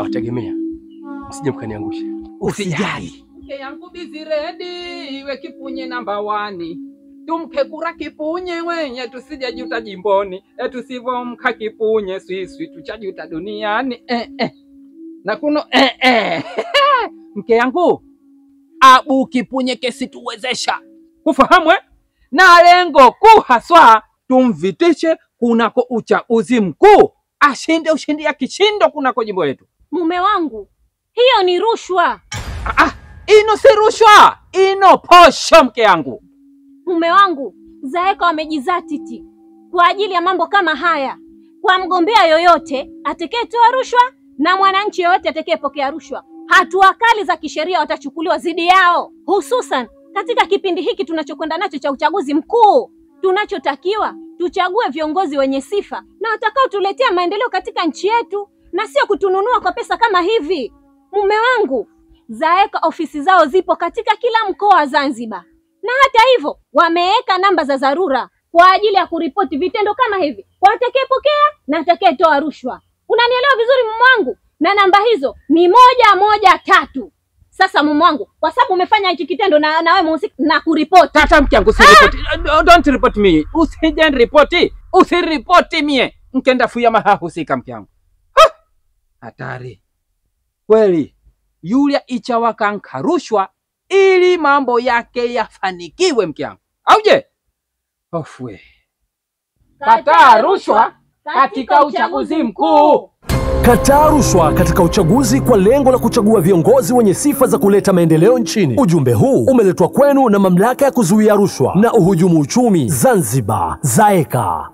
nawategemea. Msije mkaniangusha. Usijali. Mke yangu busy ready, iwe Kipunye namba 1. Tumke kura Kipunye wenye tusijajuta jimboni. Tusivomka Kipunye sisi tuchajuta duniani. Na kuno mke yangu Abu Kipunye kesi tuwezesha. Kufahamu na lengo kuu haswa tumvitishe kunako uchaguzi mkuu. Ashinde ushindi ya kishindo kunako jimbo letu. Mume wangu, hiyo ni rushwa. Ino si rushwa, ino posho mke yangu. Mume wangu, Zaeka wamejizatiti kwa ajili ya mambo kama haya. Kwa mgombea yoyote atakayetoa rushwa na mwananchi yoyote atakayepokea rushwa, hatua kali za kisheria watachukuliwa dhidi yao. Hususan katika kipindi hiki tunachokwenda nacho cha uchaguzi mkuu. Tunachotakiwa tuchague viongozi wenye sifa na watakao tuletea maendeleo katika nchi yetu, na sio kutununua kwa pesa kama hivi. Mume wangu, Zaeka ofisi zao zipo katika kila mkoa wa Zanzibar, na hata hivyo wameweka namba za dharura kwa ajili ya kuripoti vitendo kama hivi kwa atakayepokea na atakayetoa rushwa. Unanielewa vizuri mume wangu? Na namba hizo ni 113. Sasa mume wangu, kwa sababu umefanya hiki kitendo na wewe mhusika na kuripoti. Tata mke yangu, don't report me. Usije report. Usiripoti mie. Mkenda fuya mahahusika mke yangu. Hatari. Kweli. Yule ichawaka nkarushwa ili mambo yake yafanikiwe mke yangu. Auje? Ofwe. Kataa rushwa katika uchaguzi mkuu. Kataa rushwa katika uchaguzi kwa lengo la kuchagua viongozi wenye sifa za kuleta maendeleo nchini. Ujumbe huu umeletwa kwenu na Mamlaka ya Kuzuia Rushwa na Uhujumu Uchumi Zanzibar, Zaeka.